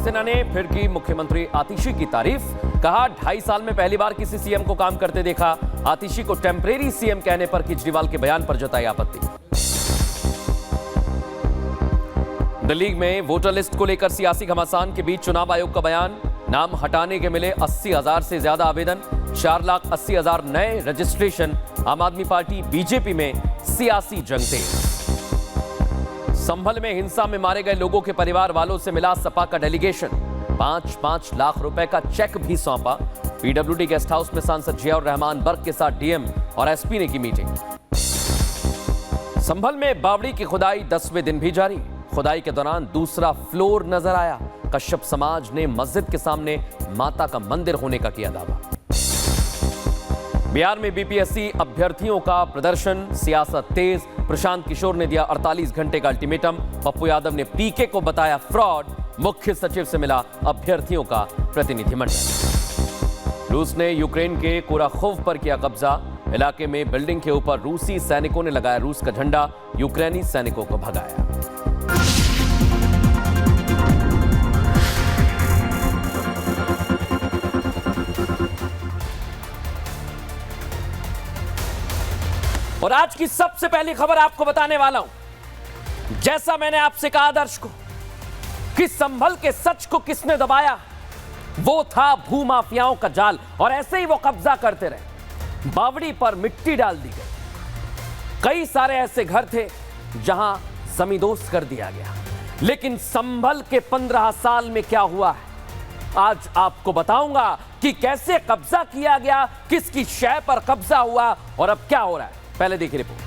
शिवसेना ने फिर की मुख्यमंत्री आतिशी की तारीफ। कहा 2.5 साल में पहली बार किसी सीएम को काम करते देखा। आतिशी को टेम्परेरी सीएम कहने पर केजरीवाल के बयान पर जताई आपत्ति। दिल्ली में वोटर लिस्ट को लेकर सियासी घमासान के बीच चुनाव आयोग का बयान। नाम हटाने के मिले 80,000 से ज्यादा आवेदन, 4,80,000 नए रजिस्ट्रेशन। आम आदमी पार्टी बीजेपी में सियासी जंग तेज। संभल में हिंसा में मारे गए लोगों के परिवार वालों से मिला सपा का डेलीगेशन। 5-5 लाख रुपए का चेक भी सौंपा। पीडब्ल्यूडी गेस्ट हाउस में सांसद जियाउर रहमान बर्क के साथ डीएम और एसपी ने की मीटिंग। संभल में बावड़ी की खुदाई 10वें दिन भी जारी। खुदाई के दौरान दूसरा फ्लोर नजर आया। कश्यप समाज ने मस्जिद के सामने माता का मंदिर होने का किया दावा। बिहार में बीपीएससी अभ्यर्थियों का प्रदर्शन, सियासत तेज। प्रशांत किशोर ने दिया 48 घंटे का अल्टीमेटम। पप्पू यादव ने पीके को बताया फ्रॉड। मुख्य सचिव से मिला अभ्यर्थियों का प्रतिनिधिमंडल। रूस ने यूक्रेन के कोराखोव पर किया कब्जा। इलाके में बिल्डिंग के ऊपर रूसी सैनिकों ने लगाया रूस का झंडा। यूक्रेनी सैनिकों को भगाया। और आज की सबसे पहली खबर आपको बताने वाला हूं। जैसा मैंने आपसे कहा आदर्श को कि संभल के सच को किसने दबाया, वो था भूमाफियाओं का जाल। और ऐसे ही वो कब्जा करते रहे। बावड़ी पर मिट्टी डाल दी गई। कई सारे ऐसे घर थे जहां जमींदोज कर दिया गया। लेकिन संभल के 15 साल में क्या हुआ है, आज आपको बताऊंगा कि कैसे कब्जा किया गया, किसकी शय पर कब्जा हुआ और अब क्या हो रहा है। पहले देखिए रिपोर्ट।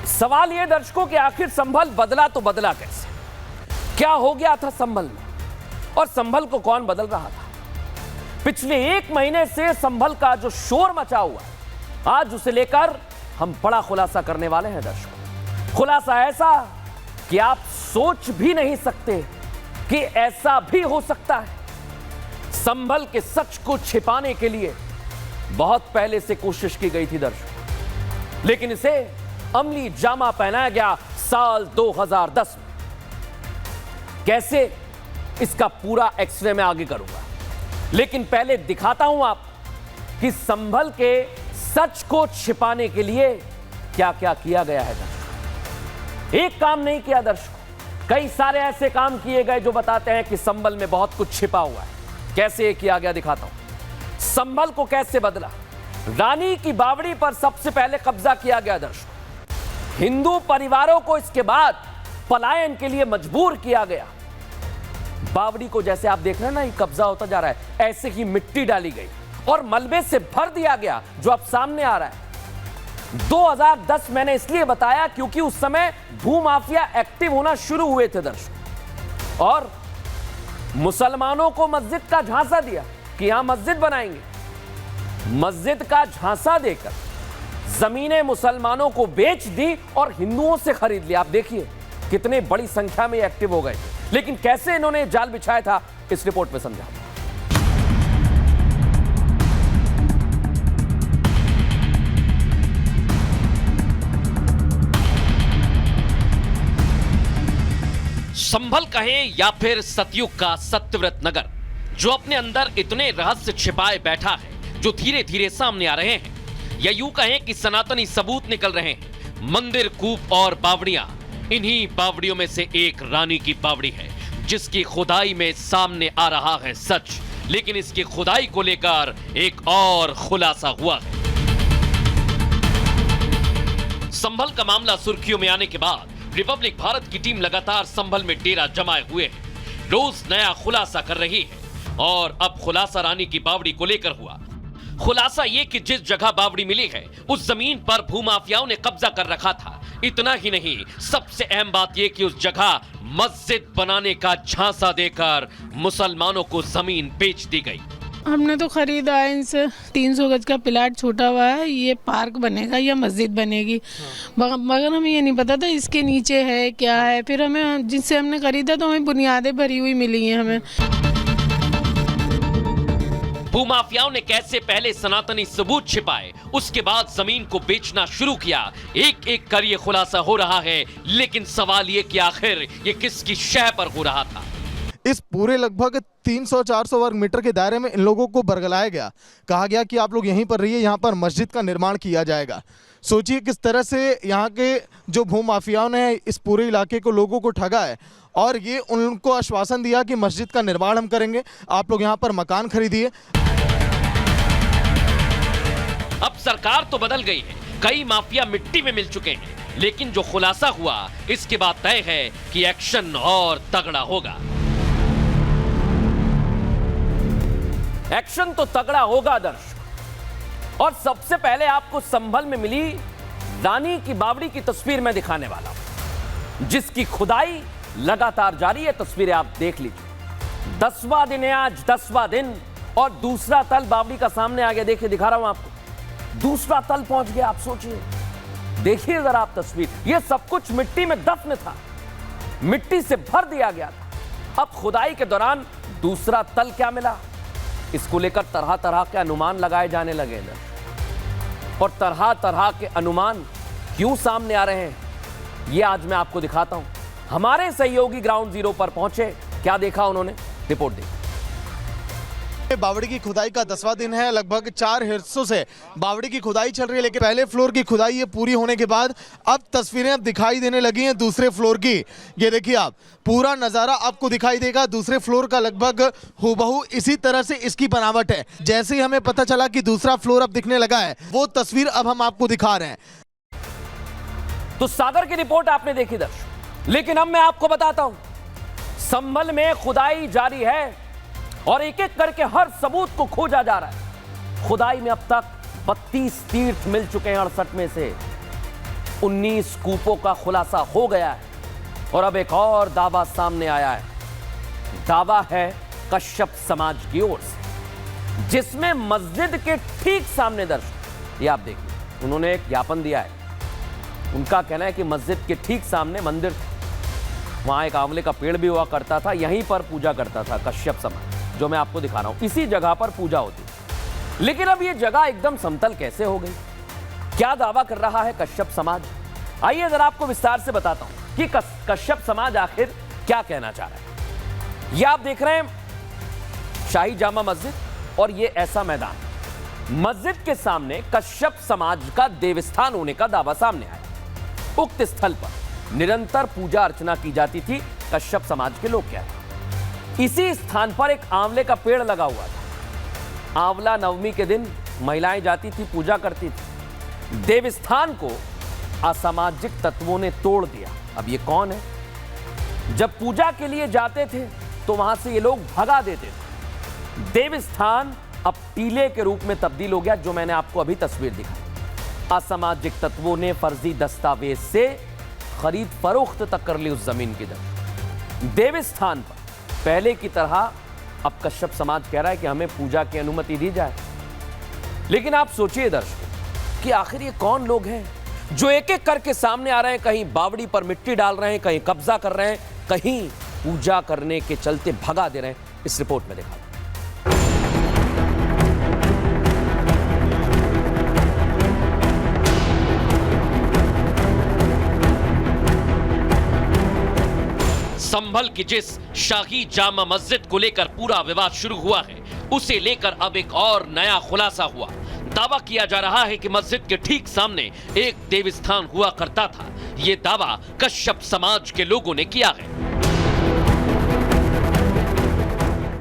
सवाल यह दर्शकों कि आखिर संभल बदला तो बदला कैसे? क्या हो गया था संभल में और संभल को कौन बदल रहा था? पिछले 1 महीने से संभल का जो शोर मचा हुआ है, आज उसे लेकर हम बड़ा खुलासा करने वाले हैं दर्शकों। खुलासा ऐसा कि आप सोच भी नहीं सकते कि ऐसा भी हो सकता है। संभल के सच को छिपाने के लिए बहुत पहले से कोशिश की गई थी दर्शकों, लेकिन इसे अमली जामा पहनाया गया साल 2010 में। कैसे, इसका पूरा एक्सरे में आगे करूंगा, लेकिन पहले दिखाता हूं आप कि संभल के सच को छिपाने के लिए क्या क्या किया गया है दर्शकों। एक काम नहीं किया दर्शकों, कई सारे ऐसे काम किए गए जो बताते हैं कि संभल में बहुत कुछ छिपा हुआ है। कैसे ये किया गया दिखाता हूं। संभल को कैसे बदला। रानी की बावड़ी पर सबसे पहले कब्जा किया गया दर्शकों। हिंदू परिवारों को इसके बाद पलायन के लिए मजबूर किया गया। बावड़ी को जैसे आप देख रहे हैं ना, ये कब्जा होता जा रहा है, ऐसे ही मिट्टी डाली गई और मलबे से भर दिया गया जो अब सामने आ रहा है। 2010 मैंने इसलिए बताया क्योंकि उस समय भूमाफिया एक्टिव होना शुरू हुए थे दर्शक, और मुसलमानों को मस्जिद का झांसा दिया कि यहां मस्जिद बनाएंगे। मस्जिद का झांसा देकर जमीनें मुसलमानों को बेच दी और हिंदुओं से खरीद ली। आप देखिए कितने बड़ी संख्या में एक्टिव हो गए। लेकिन कैसे इन्होंने जाल बिछाया था, इस रिपोर्ट में समझा। संभल कहें या फिर सतयुग का सत्यव्रत नगर, जो अपने अंदर इतने रहस्य छिपाए बैठा है जो धीरे धीरे सामने आ रहे हैं, या यूं कहें कि सनातनी सबूत निकल रहे हैं। मंदिर, कूप और बावड़ियां, इन्हीं बावड़ियों में से एक रानी की बावड़ी है जिसकी खुदाई में सामने आ रहा है सच। लेकिन इसकी खुदाई को लेकर एक और खुलासा हुआ है। संभल का मामला सुर्खियों में आने के बाद रिपब्लिक भारत की टीम लगातार संभल में डेरा जमाए हुए है, रोज नया खुलासा कर रही है। और अब खुलासा रानी की बावड़ी को लेकर हुआ। खुलासा ये कि जिस जगह बावड़ी मिली है उस जमीन पर भूमाफियाओं ने कब्जा कर रखा था, इतना ही नहीं, सबसे अहम बात यह कि उस जगह मस्जिद बनाने का झांसा देकर मुसलमानों को जमीन बेच दी गई। हमने तो खरीदा है इनसे, 300 गज का प्लाट छूटा हुआ है, ये पार्क बनेगा या मस्जिद बनेगी, मगर हमें ये नहीं पता था इसके नीचे है क्या है। फिर हमें जिससे हमने खरीदा तो हमें बुनियादें भरी हुई मिली हैं हमें। भूमाफियाओं ने कैसे पहले सनातनी सबूत छिपाए, उसके बाद जमीन को बेचना शुरू किया, एक एक कर ये खुलासा हो रहा है। लेकिन सवाल ये कि आखिर ये किसकी शह पर हो रहा था। इस पूरे लगभग 300-400 वर्ग मीटर के दायरे में इन लोगों को बरगलाया गया, कहा गया कि आप लोग यहीं पर रहिए, यहाँ पर मस्जिद का निर्माण किया जाएगा। सोचिए किस तरह से यहाँ के जो भूमाफियाओं ने इस पूरे इलाके को लोगों को ठगा है और ये उनको आश्वासन दिया कि मस्जिद का निर्माण हम करेंगे, आप लोग यहाँ पर मकान खरीदिए। अब सरकार तो बदल गई है, कई माफिया मिट्टी में मिल चुके हैं, लेकिन जो खुलासा हुआ इसके बाद तय है कि एक्शन और तगड़ा होगा। एक्शन तो तगड़ा होगा दर्शक। और सबसे पहले आपको संभल में मिली रानी की बावड़ी की तस्वीर मैं दिखाने वाला हूं, जिसकी खुदाई लगातार जारी है। तस्वीरें आप देख लीजिए। 10वां दिन है आज, 10वां दिन, और दूसरा तल बावड़ी का सामने आ गया। देखिए, दिखा रहा हूं आपको, दूसरा तल पहुंच गया। आप सोचिए, देखिए जरा आप तस्वीर, यह सब कुछ मिट्टी में दफन था, मिट्टी से भर दिया गया था। अब खुदाई के दौरान दूसरा तल क्या मिला, इसको लेकर तरह तरह के अनुमान लगाए जाने लगे हैं। और तरह तरह के अनुमान क्यों सामने आ रहे हैं, यह आज मैं आपको दिखाता हूं। हमारे सहयोगी ग्राउंड जीरो पर पहुंचे, क्या देखा उन्होंने, रिपोर्ट देखिए। बावड़ी की खुदाई का 10वां दिन है। लगभग 4 हिस्सों से बावड़ी की खुदाई चल रही है, लेकिन पहले फ्लोर की खुदाई ये पूरी होने के बाद अब तस्वीरें अब दिखाई देने लगी हैं दूसरे फ्लोर की। ये देखिए, आप पूरा नज़ारा आपको दिखाई देगा दूसरे फ्लोर का। लगभग हूबहू इसी तरह से इसकी बनावट है। जैसे ही हमें पता चला कि दूसरा फ्लोर अब दिखने लगा है, वो तस्वीर अब हम आपको दिखा रहे हैं। तो सागर की रिपोर्ट आपने देखी दर्शक, लेकिन अब मैं आपको बताता हूं, संभल में खुदाई जारी है और एक एक करके हर सबूत को खोजा जा रहा है। खुदाई में अब तक 32 तीर्थ मिल चुके हैं। 68 में से 19 कूपों का खुलासा हो गया है। और अब एक और दावा सामने आया है। दावा है कश्यप समाज की ओर से, जिसमें मस्जिद के ठीक सामने दर्शक, ये आप देखिए, उन्होंने एक ज्ञापन दिया है। उनका कहना है कि मस्जिद के ठीक सामने मंदिर था, वहां एक आंवले का पेड़ भी हुआ करता था, यहीं पर पूजा करता था कश्यप समाज, जो मैं आपको दिखा रहा हूं। इसी जगह पर पूजा होती है। लेकिन अब यह जगह एकदम समतल कैसे हो गई, क्या दावा कर रहा है कश्यप समाज, आइए जरा आपको विस्तार से बताता हूं कि कश्यप समाज आखिर क्या कहना चाह रहा है। यह आप देख रहे हैं शाही जामा मस्जिद और यह ऐसा मैदान, मस्जिद के सामने कश्यप समाज का देवस्थान होने का दावा सामने आया। उक्त स्थल पर निरंतर पूजा अर्चना की जाती थी। कश्यप समाज के लोग क्या है, इसी स्थान पर एक आंवले का पेड़ लगा हुआ था। आंवला नवमी के दिन महिलाएं जाती थी, पूजा करती थी। देवस्थान को असामाजिक तत्वों ने तोड़ दिया। अब ये कौन है, जब पूजा के लिए जाते थे तो वहां से ये लोग भगा देते थे। देवस्थान अब टीले के रूप में तब्दील हो गया, जो मैंने आपको अभी तस्वीर दिखाई। असामाजिक तत्वों ने फर्जी दस्तावेज से खरीद फरोख्त तक कर ली उस जमीन की दर। देवस्थान पर पहले की तरह अब कश्यप समाज कह रहा है कि हमें पूजा की अनुमति दी जाए। लेकिन आप सोचिए दर्शकों कि आखिर ये कौन लोग हैं जो एक एक करके सामने आ रहे हैं, कहीं बावड़ी पर मिट्टी डाल रहे हैं, कहीं कब्जा कर रहे हैं, कहीं पूजा करने के चलते भगा दे रहे हैं। इस रिपोर्ट में देखा। संभल की जिस शाही जामा मस्जिद को लेकर पूरा विवाद शुरू हुआ है, उसे लेकर अब एक और नया खुलासा हुआ। दावा किया जा रहा है कि मस्जिद के ठीक सामने एक देवस्थान हुआ करता था। यह दावा कश्यप समाज के लोगों ने किया है।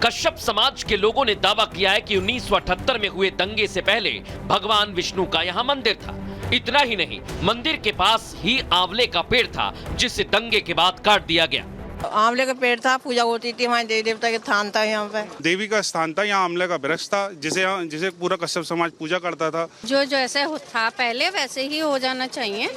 कश्यप समाज के लोगों ने दावा किया है कि 1978 में हुए दंगे से पहले भगवान विष्णु का यहां मंदिर था। इतना ही नहीं, मंदिर के पास ही आंवले का पेड़ था, जिसे दंगे के बाद काट दिया गया। आंवले का पेड़ था, पूजा होती थी, हमारे देवी देवता के स्थान था यहाँ पे। देवी का स्थान था, यहाँ आंवले का वृक्ष था, जिसे पूरा कश्यप समाज पूजा करता था। जो जैसे था पहले वैसे ही हो जाना चाहिए।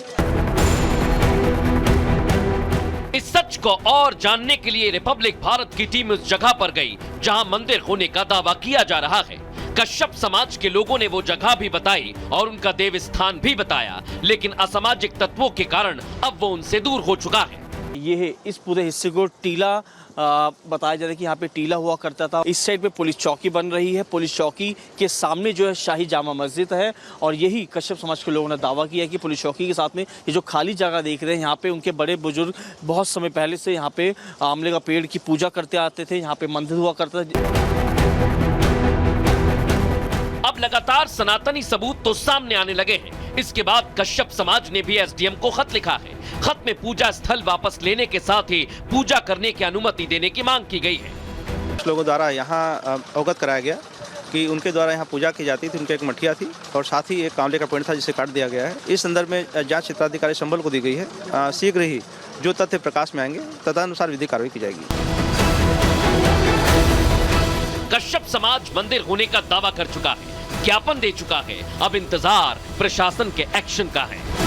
इस सच को और जानने के लिए रिपब्लिक भारत की टीम उस जगह पर गई जहां मंदिर होने का दावा किया जा रहा है। कश्यप समाज के लोगों ने वो जगह भी बताई और उनका देव स्थान भी बताया, लेकिन असामाजिक तत्वों के कारण अब वो उनसे दूर हो चुका है। ये इस पूरे हिस्से को टीला बताया जाता है कि यहाँ पे टीला हुआ करता था। इस साइड पे पुलिस चौकी बन रही है। पुलिस चौकी के सामने जो है शाही जामा मस्जिद है और यही कश्यप समाज के लोगों ने दावा किया है कि पुलिस चौकी के साथ में ये जो खाली जगह देख रहे हैं, यहाँ पे उनके बड़े बुजुर्ग बहुत समय पहले से यहाँ पे आंवले का पेड़ की पूजा करते आते थे। यहाँ पे मंदिर हुआ करता था। अब लगातार सनातनी सबूत तो सामने आने लगे हैं। इसके बाद कश्यप समाज ने भी एसडीएम को खत लिखा है। खत में पूजा स्थल वापस लेने के साथ ही पूजा करने की अनुमति देने की मांग की गई है। लोगों द्वारा यहाँ अवगत कराया गया कि उनके द्वारा यहाँ पूजा की जाती थी। उनकी एक मठिया थी और साथ ही एक आंवले का पेड़ था जिसे काट दिया गया है। इस संदर्भ में जांच क्षेत्राधिकारी संभल को दी गई है। शीघ्र ही जो तथ्य प्रकाश में आएंगे तदनुसार विधिक कार्रवाई की जाएगी। कश्यप समाज मंदिर होने का दावा कर चुका है, ज्ञापन दे चुका है। अब इंतजार प्रशासन के एक्शन का है।